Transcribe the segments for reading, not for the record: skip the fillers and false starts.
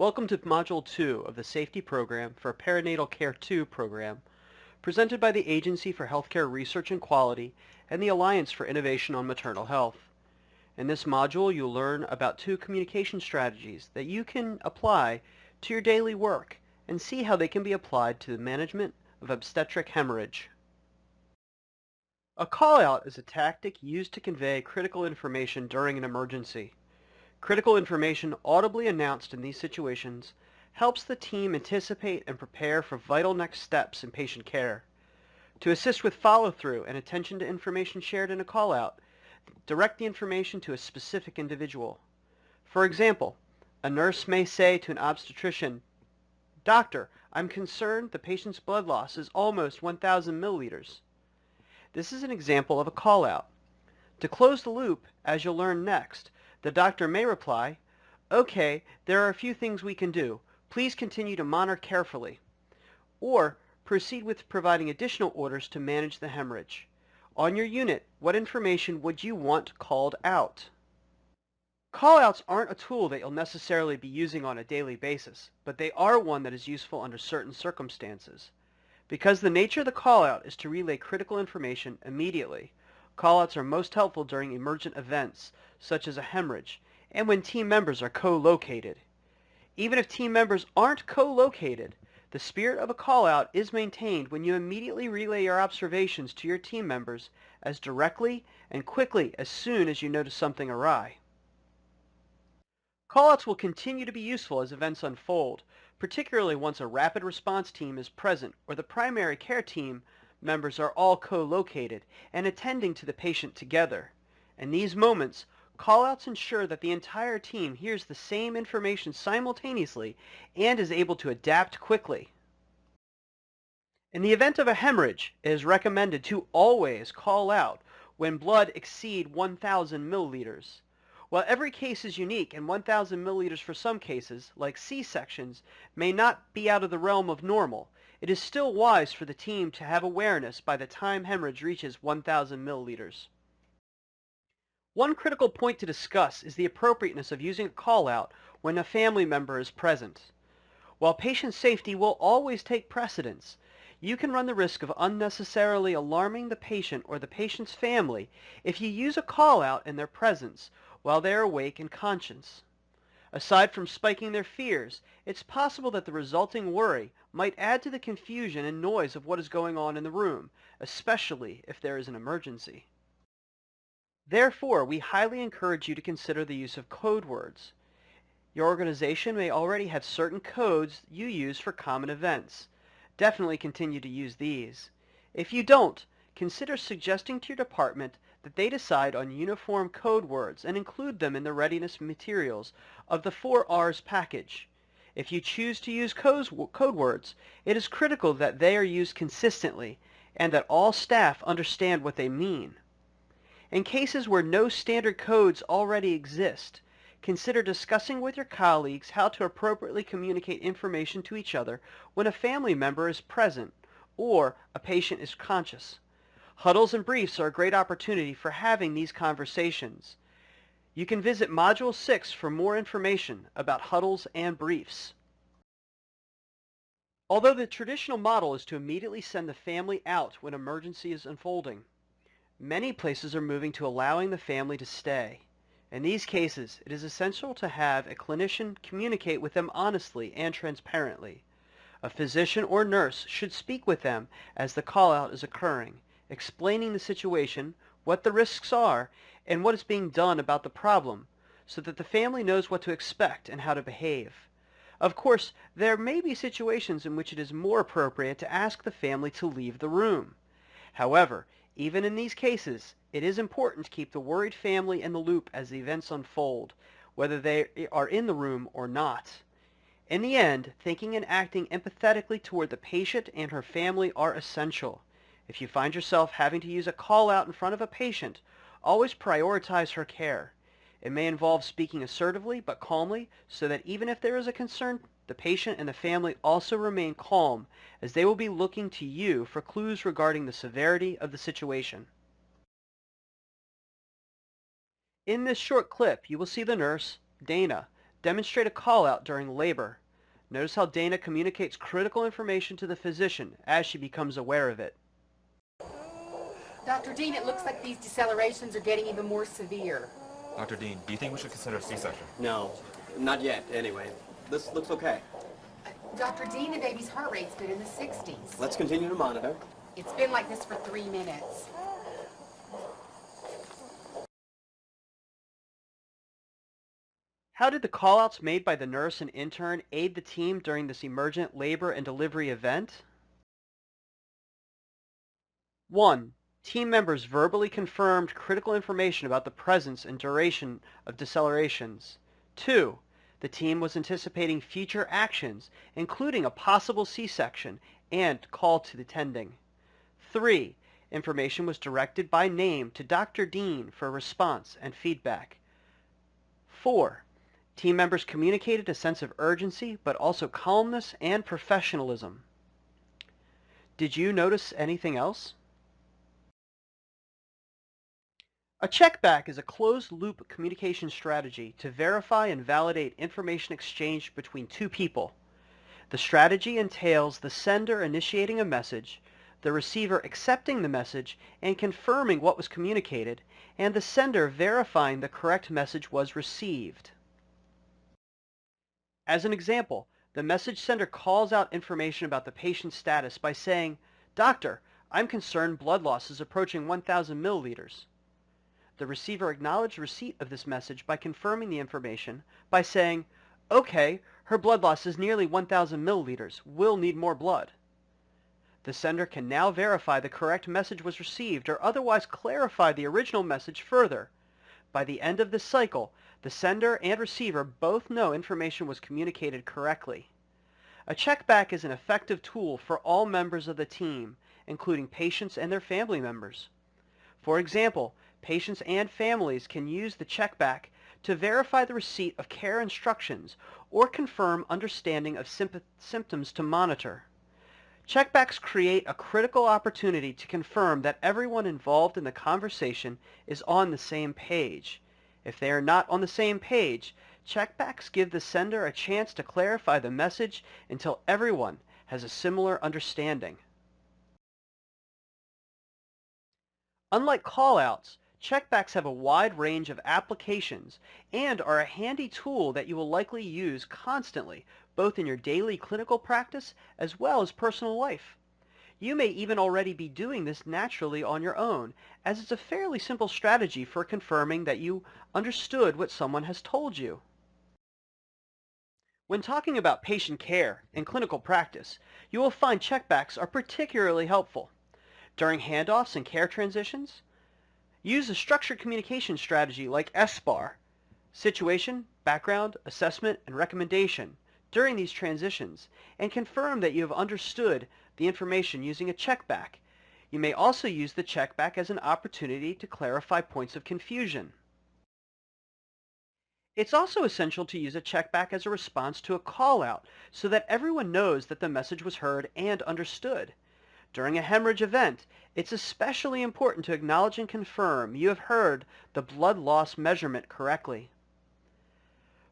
Welcome to Module 2 of the Safety Program for Perinatal Care 2 program, presented by the Agency for Healthcare Research and Quality and the Alliance for Innovation on Maternal Health. In this module, you'll learn about two communication strategies that you can apply to your daily work and see how they can be applied to the management of obstetric hemorrhage. A call-out is a tactic used to convey critical information during an emergency. Critical information audibly announced in these situations helps the team anticipate and prepare for vital next steps in patient care. To assist with follow-through and attention to information shared in a call-out, direct the information to a specific individual. For example, a nurse may say to an obstetrician, "Doctor, I'm concerned the patient's blood loss is almost 1,000 milliliters." This is an example of a call-out. To close the loop, as you'll learn next, the doctor may reply, "Okay, there are a few things we can do. Please continue to monitor carefully." Or proceed with providing additional orders to manage the hemorrhage. On your unit, what information would you want called out? Callouts aren't a tool that you'll necessarily be using on a daily basis, but they are one that is useful under certain circumstances. Because the nature of the callout is to relay critical information immediately, callouts are most helpful during emergent events, such as a hemorrhage, and when team members are co-located. Even if team members aren't co-located, the spirit of a callout is maintained when you immediately relay your observations to your team members as directly and quickly as soon as you notice something awry. Callouts will continue to be useful as events unfold, particularly once a rapid response team is present or the primary care team members are all co-located and attending to the patient together. In these moments, callouts ensure that the entire team hears the same information simultaneously and is able to adapt quickly. In the event of a hemorrhage, it is recommended to always call out when blood exceeds 1,000 milliliters. While every case is unique and 1,000 milliliters for some cases, like C-sections, may not be out of the realm of normal, it is still wise for the team to have awareness by the time hemorrhage reaches 1,000 milliliters. One critical point to discuss is the appropriateness of using a call-out when a family member is present. While patient safety will always take precedence, you can run the risk of unnecessarily alarming the patient or the patient's family if you use a call-out in their presence while they are awake and conscious. Aside from spiking their fears, it's possible that the resulting worry might add to the confusion and noise of what is going on in the room, especially if there is an emergency. Therefore, we highly encourage you to consider the use of code words. Your organization may already have certain codes you use for common events. Definitely continue to use these. If you don't, consider suggesting to your department that they decide on uniform code words and include them in the readiness materials of the 4Rs package. If you choose to use code words, it is critical that they are used consistently and that all staff understand what they mean. In cases where no standard codes already exist, consider discussing with your colleagues how to appropriately communicate information to each other when a family member is present or a patient is conscious. Huddles and briefs are a great opportunity for having these conversations. You can visit Module 6 for more information about huddles and briefs. Although the traditional model is to immediately send the family out when emergency is unfolding, many places are moving to allowing the family to stay. In these cases, it is essential to have a clinician communicate with them honestly and transparently. A physician or nurse should speak with them as the call-out is occurring, explaining the situation, what the risks are, and what is being done about the problem, so that the family knows what to expect and how to behave. Of course, there may be situations in which it is more appropriate to ask the family to leave the room. However, even in these cases, it is important to keep the worried family in the loop as the events unfold, whether they are in the room or not. In the end, thinking and acting empathetically toward the patient and her family are essential. If you find yourself having to use a call-out in front of a patient, always prioritize her care. It may involve speaking assertively but calmly so that even if there is a concern, the patient and the family also remain calm as they will be looking to you for clues regarding the severity of the situation. In this short clip, you will see the nurse, Dana, Demonstrate a call-out during labor. Notice how Dana communicates critical information to the physician as she becomes aware of it. Dr. Dean, it looks like these decelerations are getting even more severe. Dr. Dean, do you think we should consider a C-section? No, not yet, anyway. This looks okay. Dr. Dean, the baby's heart rate's good in the 60s. Let's continue to monitor. It's been like this for 3 minutes. How did the call-outs made by the nurse and intern aid the team during this emergent labor and delivery event? 1. Team members verbally confirmed critical information about the presence and duration of decelerations. 2. The team was anticipating future actions, including a possible C-section and call to the tending. 3. Information was directed by name to Dr. Dean for response and feedback. 4. Team members communicated a sense of urgency, but also calmness and professionalism. Did you notice anything else? A checkback is a closed-loop communication strategy to verify and validate information exchanged between two people. The strategy entails the sender initiating a message, the receiver accepting the message and confirming what was communicated, and the sender verifying the correct message was received. As an example, the message sender calls out information about the patient's status by saying, "Doctor, I'm concerned blood loss is approaching 1,000 milliliters." The receiver acknowledged receipt of this message by confirming the information by saying, "Okay, her blood loss is nearly 1,000 milliliters. We'll need more blood." The sender can now verify the correct message was received or otherwise clarify the original message further. By the end of this cycle, the sender and receiver both know information was communicated correctly. A checkback is an effective tool for all members of the team, including patients and their family members. For example, patients and families can use the checkback to verify the receipt of care instructions or confirm understanding of symptoms to monitor. Checkbacks create a critical opportunity to confirm that everyone involved in the conversation is on the same page. If they are not on the same page, checkbacks give the sender a chance to clarify the message until everyone has a similar understanding. Unlike callouts, checkbacks have a wide range of applications and are a handy tool that you will likely use constantly, both in your daily clinical practice as well as personal life. You may even already be doing this naturally on your own, as it's a fairly simple strategy for confirming that you understood what someone has told you. When talking about patient care and clinical practice, you will find checkbacks are particularly helpful. During handoffs and care transitions, use a structured communication strategy like SBAR, situation, background, assessment, and recommendation, during these transitions, and confirm that you have understood the information using a checkback. You may also use the checkback as an opportunity to clarify points of confusion. It's also essential to use a checkback as a response to a call-out so that everyone knows that the message was heard and understood. During a hemorrhage event, it's especially important to acknowledge and confirm you have heard the blood loss measurement correctly.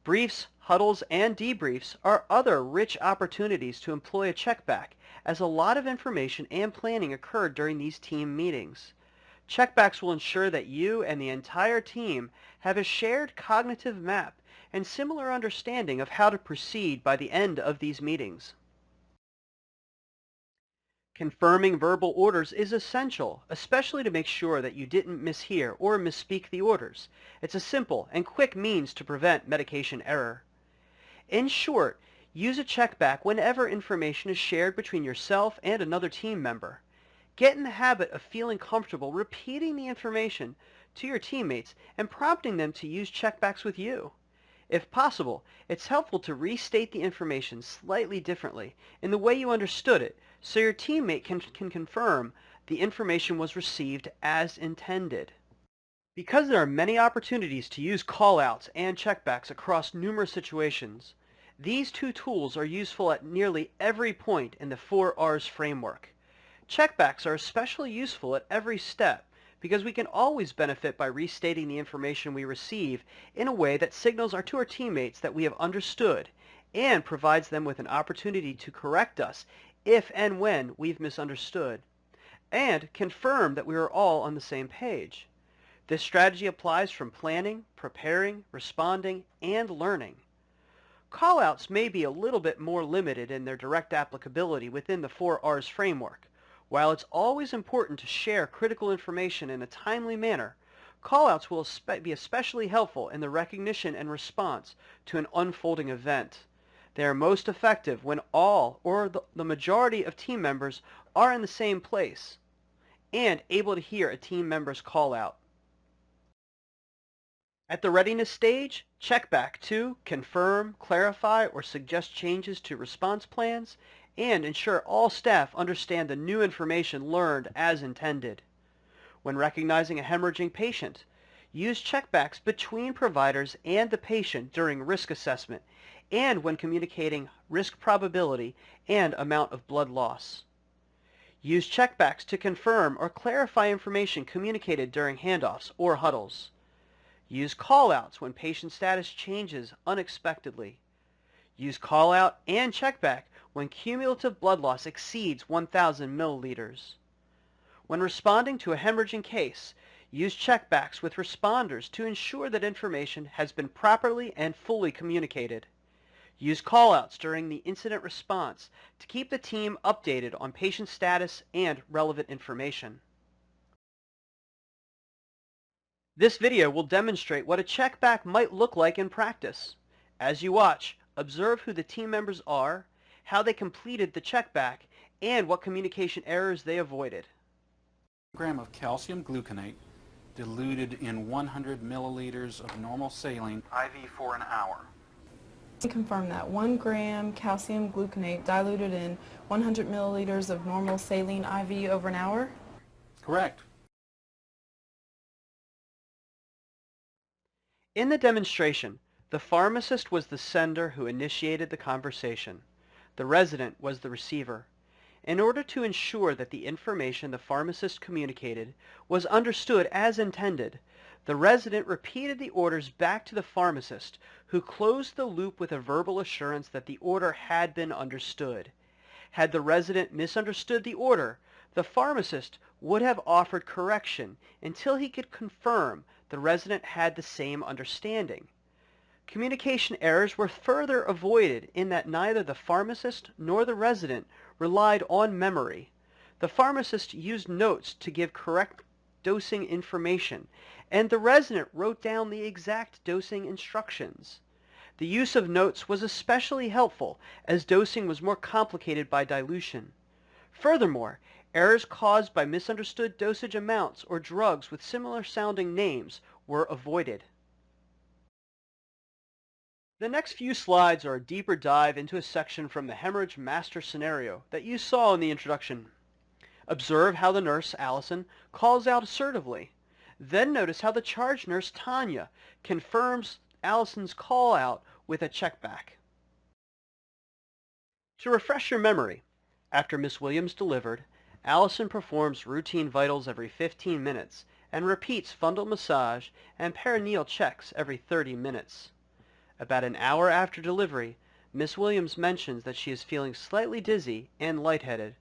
Briefs, huddles, and debriefs are other rich opportunities to employ a checkback, as a lot of information and planning occurred during these team meetings. Checkbacks will ensure that you and the entire team have a shared cognitive map and similar understanding of how to proceed by the end of these meetings. Confirming verbal orders is essential, especially to make sure that you didn't mishear or misspeak the orders. It's a simple and quick means to prevent medication error. In short, use a checkback whenever information is shared between yourself and another team member. Get in the habit of feeling comfortable repeating the information to your teammates and prompting them to use checkbacks with you. If possible, it's helpful to restate the information slightly differently in the way you understood it, so your teammate can confirm the information was received as intended. Because there are many opportunities to use callouts and checkbacks across numerous situations, these two tools are useful at nearly every point in the 4 R's framework. Checkbacks are especially useful at every step because we can always benefit by restating the information we receive in a way that signals to our teammates that we have understood and provides them with an opportunity to correct us if and when we've misunderstood, and confirm that we are all on the same page. This strategy applies from planning, preparing, responding, and learning. Callouts may be a little bit more limited in their direct applicability within the 4Rs framework. While it's always important to share critical information in a timely manner, callouts will be especially helpful in the recognition and response to an unfolding event. They are most effective when all or the majority of team members are in the same place and able to hear a team member's call out. At the readiness stage, check back to confirm, clarify, or suggest changes to response plans and ensure all staff understand the new information learned as intended. When recognizing a hemorrhaging patient, use checkbacks between providers and the patient during risk assessment and when communicating risk probability and amount of blood loss. Use checkbacks to confirm or clarify information communicated during handoffs or huddles. Use callouts when patient status changes unexpectedly. Use callout and checkback when cumulative blood loss exceeds 1,000 milliliters. When responding to a hemorrhaging case, use checkbacks with responders to ensure that information has been properly and fully communicated. Use callouts during the incident response to keep the team updated on patient status and relevant information. This video will demonstrate what a checkback might look like in practice. As you watch, observe who the team members are, how they completed the checkback, and what communication errors they avoided. 1 gram of calcium gluconate diluted in 100 milliliters of normal saline IV for an hour. Confirm that 1 gram calcium gluconate diluted in 100 milliliters of normal saline IV over an hour? Correct. In the demonstration, the pharmacist was the sender who initiated the conversation. The resident was the receiver. In order to ensure that the information the pharmacist communicated was understood as intended, the resident repeated the orders back to the pharmacist, who closed the loop with a verbal assurance that the order had been understood. Had the resident misunderstood the order, the pharmacist would have offered correction until he could confirm the resident had the same understanding. Communication errors were further avoided in that neither the pharmacist nor the resident relied on memory. The pharmacist used notes to give correct dosing information, and the resident wrote down the exact dosing instructions. The use of notes was especially helpful as dosing was more complicated by dilution. Furthermore, errors caused by misunderstood dosage amounts or drugs with similar sounding names were avoided. The next few slides are a deeper dive into a section from the hemorrhage master scenario that you saw in the introduction. Observe how the nurse, Allison, calls out assertively. Then notice how the charge nurse, Tanya, confirms Allison's call out with a checkback. To refresh your memory, after Miss Williams delivered, Allison performs routine vitals every 15 minutes and repeats fundal massage and perineal checks every 30 minutes. About an hour after delivery, Miss Williams mentions that she is feeling slightly dizzy and lightheaded,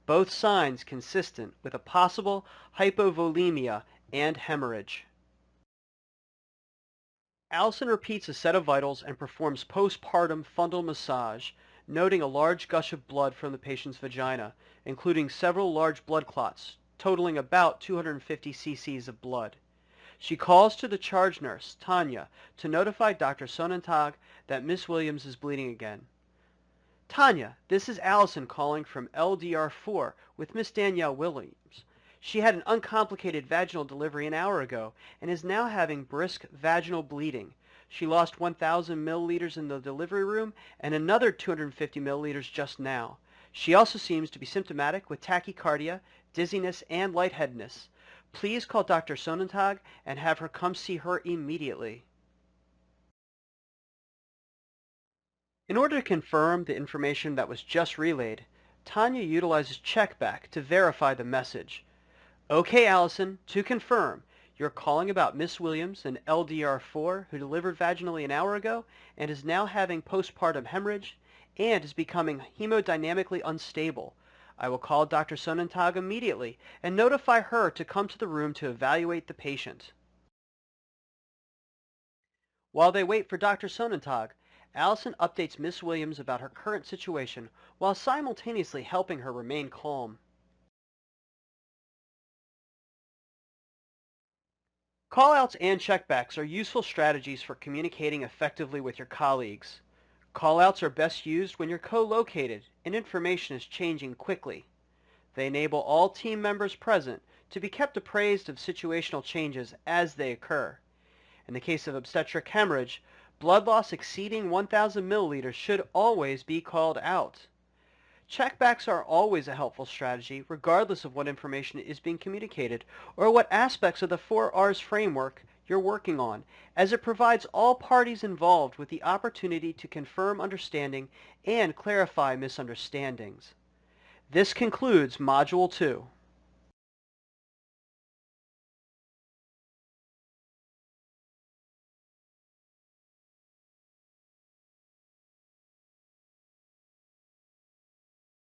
both signs consistent with a possible hypovolemia and hemorrhage. Allison repeats a set of vitals and performs postpartum fundal massage, noting a large gush of blood from the patient's vagina, including several large blood clots, totaling about 250 cc's of blood. She calls to the charge nurse, Tanya, to notify Dr. Sonnentag that Miss Williams is bleeding again. Tanya, this is Allison calling from LDR4 with Miss Danielle Williams. She had an uncomplicated vaginal delivery an hour ago and is now having brisk vaginal bleeding. She lost 1,000 milliliters in the delivery room and another 250 milliliters just now. She also seems to be symptomatic with tachycardia, dizziness, and lightheadedness. Please call Dr. Sonnentag and have her come see her immediately. In order to confirm the information that was just relayed, Tanya utilizes checkback to verify the message. Okay, Allison, to confirm, you're calling about Miss Williams, an LDR4 who delivered vaginally an hour ago and is now having postpartum hemorrhage and is becoming hemodynamically unstable. I will call Dr. Sonnentag immediately and notify her to come to the room to evaluate the patient. While they wait for Dr. Sonnentag, Allison updates Miss Williams about her current situation while simultaneously helping her remain calm. Callouts and checkbacks are useful strategies for communicating effectively with your colleagues. Callouts are best used when you're co-located and information is changing quickly. They enable all team members present to be kept appraised of situational changes as they occur. In the case of obstetric hemorrhage, blood loss exceeding 1,000 milliliters should always be called out. Checkbacks are always a helpful strategy regardless of what information is being communicated or what aspects of the 4Rs framework you're working on, as it provides all parties involved with the opportunity to confirm understanding and clarify misunderstandings. This concludes Module 2.